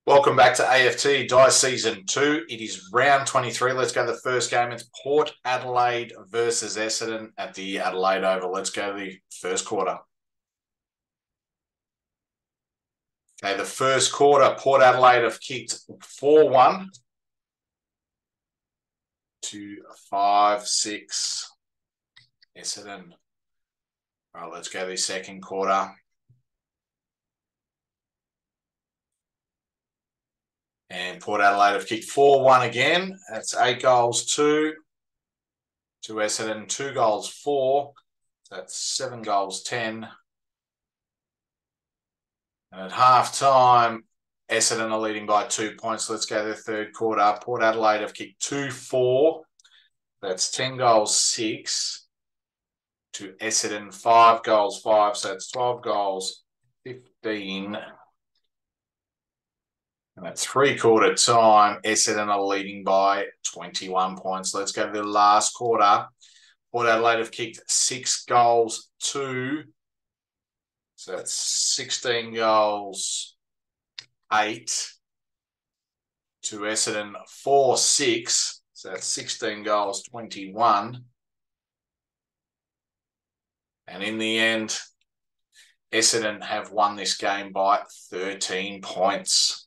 Welcome back to AFT Dice Season 2. It is round 23. Let's go to the first game. It's Port Adelaide versus Essendon at the Adelaide Oval. Let's go to the first quarter. Okay, the first quarter, Port Adelaide have kicked 4-1 to 5-6 Essendon. All right, let's go to the second quarter. And Port Adelaide have kicked 4-1 again. That's 8 goals, 2 to Essendon, 2 goals, 4. That's 7 goals, 10. And at half-time, Essendon are leading by 2 points. Let's go to the third quarter. Port Adelaide have kicked 2-4. That's 10 goals, 6 to Essendon, 5 goals, 5. So that's 12 goals, 15. And at three-quarter time, Essendon are leading by 21 points. Let's go to the last quarter. Port Adelaide have kicked 6 goals, 2. So that's 16 goals, 8 to Essendon, 4-6. So that's 16 goals, 21. And in the end, Essendon have won this game by 13 points.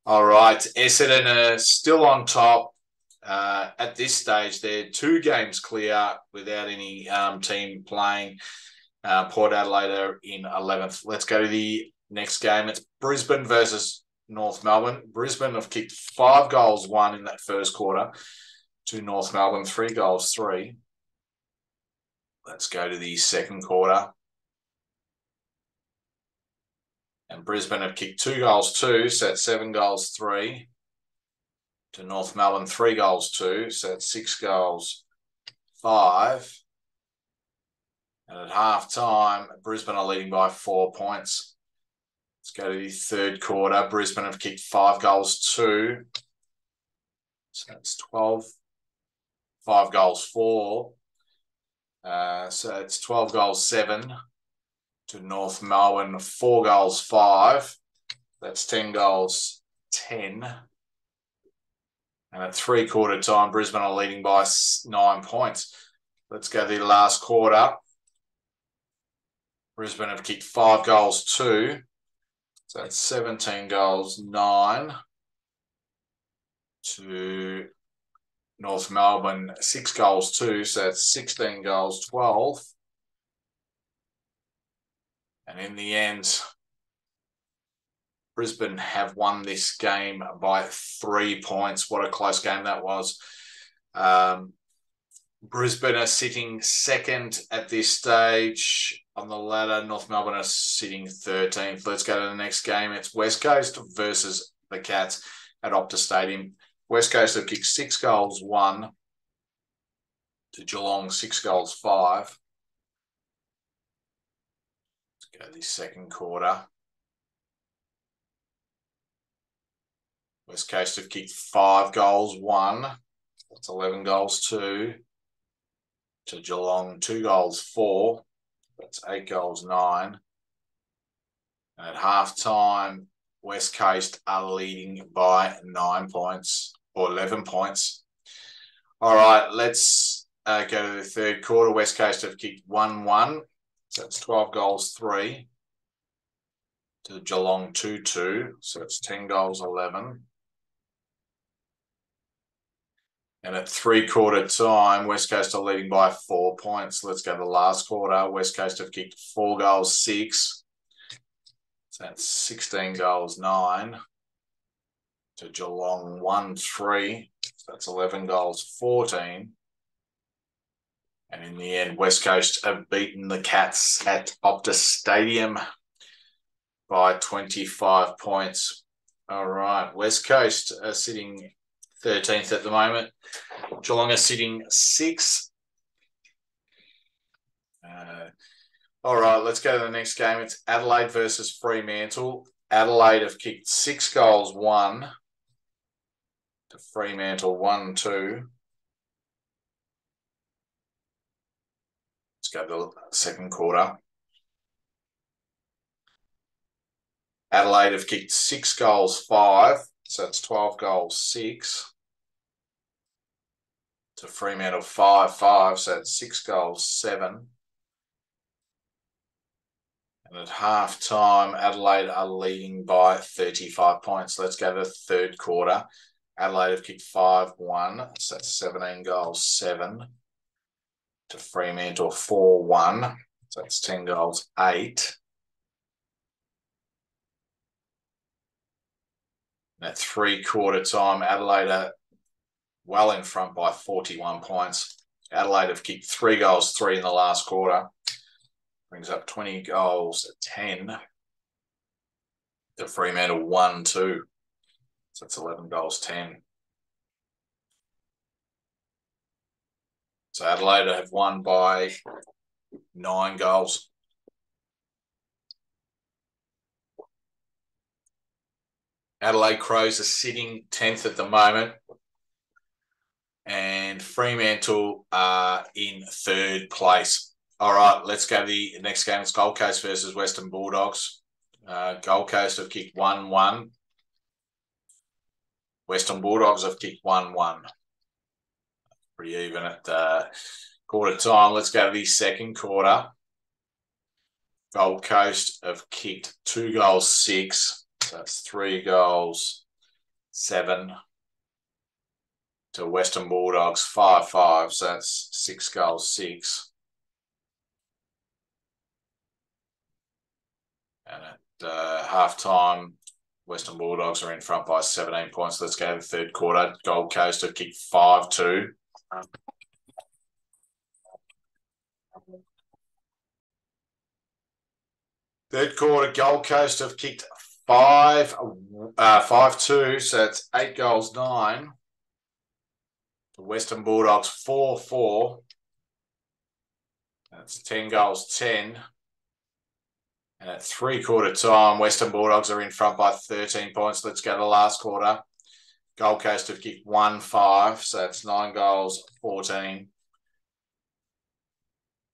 All right, Essendon are still on top. At this stage, they're 2 games clear without any team playing. Port Adelaide are in 11th. Let's go to the next game. It's Brisbane versus North Melbourne. Brisbane have kicked 5 goals, 1 in that first quarter to North Melbourne, 3 goals, 3. Let's go to the second quarter. And Brisbane have kicked 2 goals, 2, so that's 7 goals, 3. To North Melbourne, 3 goals, 2, so that's 6 goals, 5. And at half-time, Brisbane are leading by 4 points. Let's go to the third quarter. Brisbane have kicked 5 goals, 2. So that's 12. 5 goals, 4. So it's 12 goals, 7. To North Melbourne, 4 goals, 5. That's 10 goals, 10. And at three-quarter time, Brisbane are leading by 9 points. Let's go to the last quarter. Brisbane have kicked 5 goals, 2. So that's 17 goals, 9. To North Melbourne, 6 goals, 2. So that's 16 goals, 12. And in the end, Brisbane have won this game by 3 points. What a close game that was. Brisbane are sitting second at this stage on the ladder. North Melbourne are sitting 13th. Let's go to the next game. It's West Coast versus the Cats at Optus Stadium. West Coast have kicked 6 goals, 1 to Geelong, 6 goals, 5. Let's go to the second quarter. West Coast have kicked 5 goals, 1. That's 11 goals, 2. To Geelong, 2 goals, 4. That's 8 goals, 9. And at half-time, West Coast are leading by 9 points or 11 points. All right, let's go to the third quarter. West Coast have kicked 1-1. So that's 12 goals, 3. To Geelong, 2-2. So it's 10 goals, 11. And at three-quarter time, West Coast are leading by 4 points. Let's go to the last quarter. West Coast have kicked 4 goals, 6. So that's 16 goals, 9. To Geelong, 1-3. So that's 11 goals, 14. And in the end, West Coast have beaten the Cats at Optus Stadium by 25 points. All right, West Coast are sitting 13th at the moment. Geelong are sitting 6th. All right, let's go to the next game. It's Adelaide versus Fremantle. Adelaide have kicked 6 goals, 1. To Fremantle, 1-2. Let's go to the second quarter. Adelaide have kicked 6 goals, 5. So that's 12 goals, 6. To Fremantle 5-5. So that's 6 goals, 7. And at half time, Adelaide are leading by 35 points. Let's go to the third quarter. Adelaide have kicked 5-1. So that's 17 goals, 7. To Fremantle 4-1. So that's 10 goals, 8. And at three-quarter time, Adelaide are well in front by 41 points. Adelaide have kicked 3 goals, 3 in the last quarter. Brings up 20 goals, 10. To Fremantle 1-2. So that's 11 goals, 10. So Adelaide have won by 9 goals. Adelaide Crows are sitting 10th at the moment. And Fremantle are in 3rd place. All right, let's go to the next game. It's Gold Coast versus Western Bulldogs. Gold Coast have kicked 1-1. Western Bulldogs have kicked 1-1. Pretty even at quarter time. Let's go to the second quarter. Gold Coast have kicked 2 goals, 6. So that's 3 goals, 7. To Western Bulldogs 5-5. So that's 6 goals, 6. And at half time, Western Bulldogs are in front by 17 points. Let's go to the third quarter. Gold Coast have kicked 5-2. Third quarter, Gold Coast have kicked 5-2. So that's 8 goals, 9. The Western Bulldogs 4-4. That's 10 goals, 10. And at three-quarter time, Western Bulldogs are in front by 13 points. Let's go to the last quarter. Gold Coast have kicked 1-5. So that's 9 goals, 14.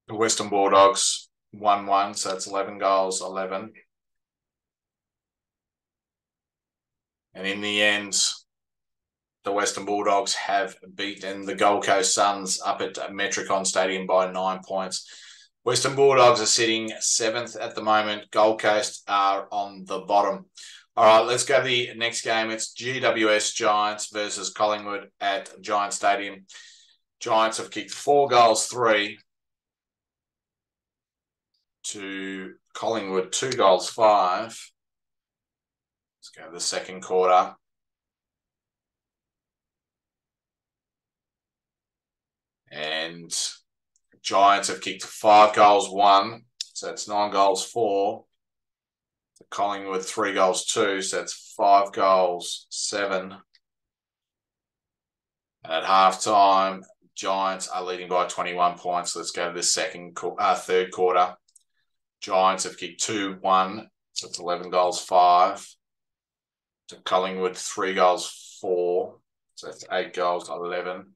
The Western Bulldogs 1-1. So that's 11 goals, 11. And in the end, the Western Bulldogs have beaten the Gold Coast Suns up at Metricon Stadium by 9 points. Western Bulldogs are sitting 7th at the moment. Gold Coast are on the bottom. All right, let's go to the next game. It's GWS Giants versus Collingwood at Giant Stadium. Giants have kicked 4 goals, 3. To Collingwood 2 goals, 5. Let's go to the second quarter. And Giants have kicked 5 goals, 1. So that's 9 goals, 4. To Collingwood 3 goals, 2. So that's 5 goals, 7. And at halftime, Giants are leading by 21 points. Let's go to the third quarter. Giants have kicked 2-1. So it's 11 goals, 5. To Collingwood 3 goals, 4. So that's 8 goals, 11.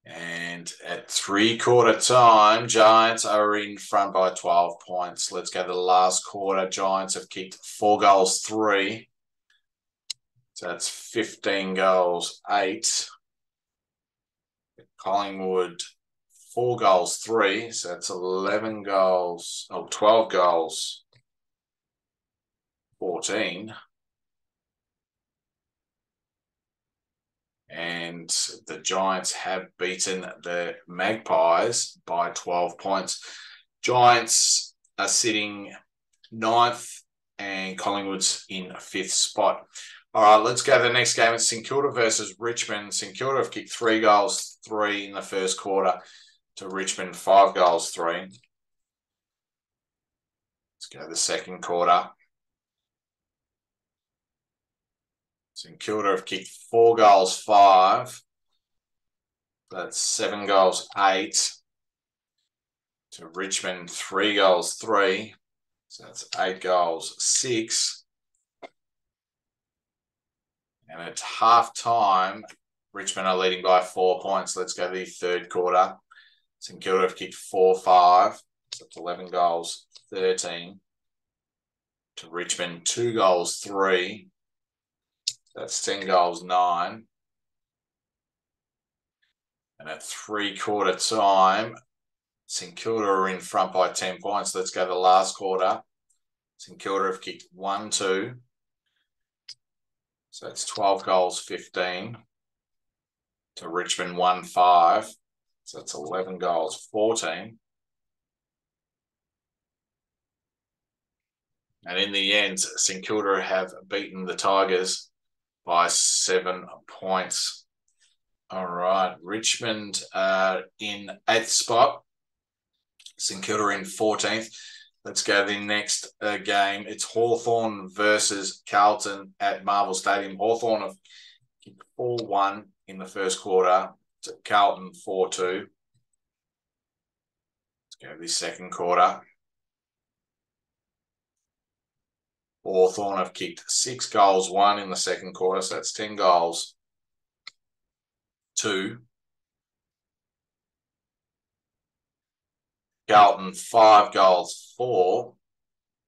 And at three-quarter time, Giants are in front by 12 points. Let's go to the last quarter. Giants have kicked 4 goals, 3. So that's 15 goals, 8. Collingwood, 4 goals, 3. So that's 11 goals, 12 goals, 14. And the Giants have beaten the Magpies by 12 points. Giants are sitting 9th and Collingwood's in 5th spot. All right, let's go to the next game. It's St Kilda versus Richmond. St Kilda have kicked 3 goals, 3 in the first quarter. To Richmond, 5 goals, 3. Let's go to the second quarter. St Kilda have kicked 4 goals, 5. That's 7 goals, 8. To Richmond, 3 goals, 3. So that's 8 goals, 6. And at half time, Richmond are leading by 4 points. Let's go to the third quarter. St Kilda have kicked 4-5. So it's 11 goals, 13. To Richmond, 2 goals 3. That's 10 goals 9. And at 3/4 time, St Kilda are in front by 10 points. Let's go to the last quarter. St Kilda have kicked 1-2. So it's 12 goals 15. To Richmond 1-5. So it's 11 goals 14. And in the end, St Kilda have beaten the Tigers by 7 points. All right, Richmond in 8th spot. St Kilda in 14th. Let's go to the next game. It's Hawthorn versus Carlton at Marvel Stadium. Hawthorn have kicked 4-1 in the first quarter to Carlton 4-2. Let's go to the second quarter. Hawthorn have kicked 6 goals 1 in the second quarter, so that's 10 goals 2. Carlton 5 goals 4,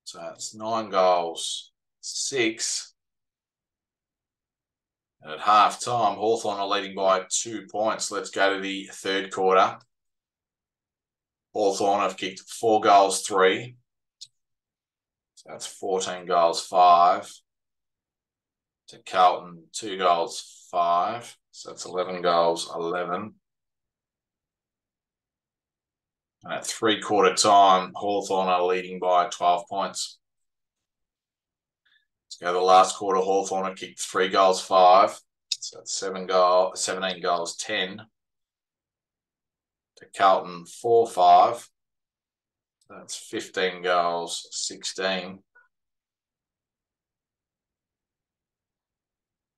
so that's 9 goals 6. And at half time, Hawthorn are leading by 2 points. Let's go to the third quarter. Hawthorn have kicked 4 goals 3. So that's 14 goals 5. To Carlton, 2 goals 5. So that's 11 goals 11. And at 3/4 time, Hawthorn are leading by 12 points. Let's go to the last quarter. Hawthorn have kicked 3 goals 5. So that's 17 goals 10. To Carlton, 4-5. That's 15 goals 16.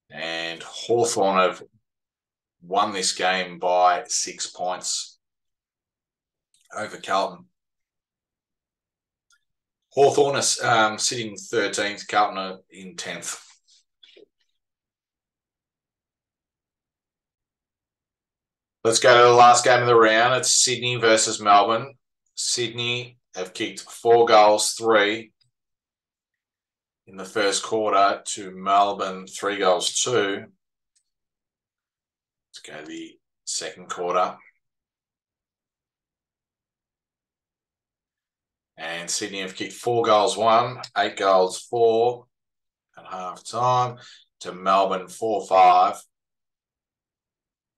And Hawthorn have won this game by 6 points over Carlton. Hawthorn is sitting 13th, Carlton are in 10th. Let's go to the last game of the round. It's Sydney versus Melbourne. Sydney have kicked 4 goals 3 in the first quarter to Melbourne 3 goals 2. Let's go to the second quarter. And Sydney have kicked 4 goals 1, 8 goals 4 at half time to Melbourne 4-5.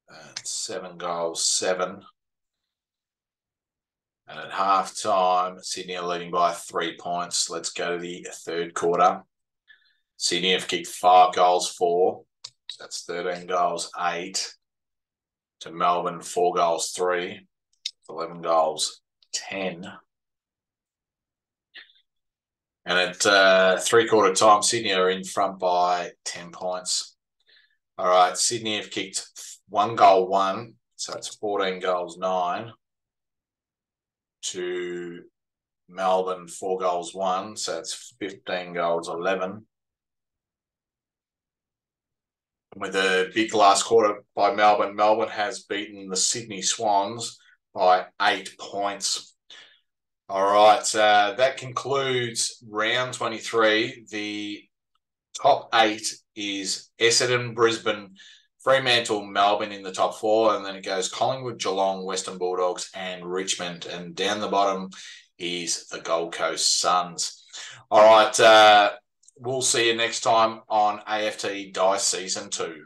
And 7 goals 7. And at half time, Sydney are leading by 3 points. Let's go to the third quarter. Sydney have kicked 5 goals 4. So that's 13 goals 8. To Melbourne 4 goals 3. 11 goals 10. And at 3/4 time, Sydney are in front by 10 points. All right, Sydney have kicked 1 goal 1, so it's 14 goals 9. To Melbourne, 4 goals 1, so it's 15 goals 11. With a big last quarter by Melbourne, Melbourne has beaten the Sydney Swans by 8 points. All right, that concludes round 23. The top 8 is Essendon, Brisbane, Fremantle, Melbourne in the top 4, and then it goes Collingwood, Geelong, Western Bulldogs, and Richmond. And down the bottom is the Gold Coast Suns. All right, we'll see you next time on AFT Dice Season 2.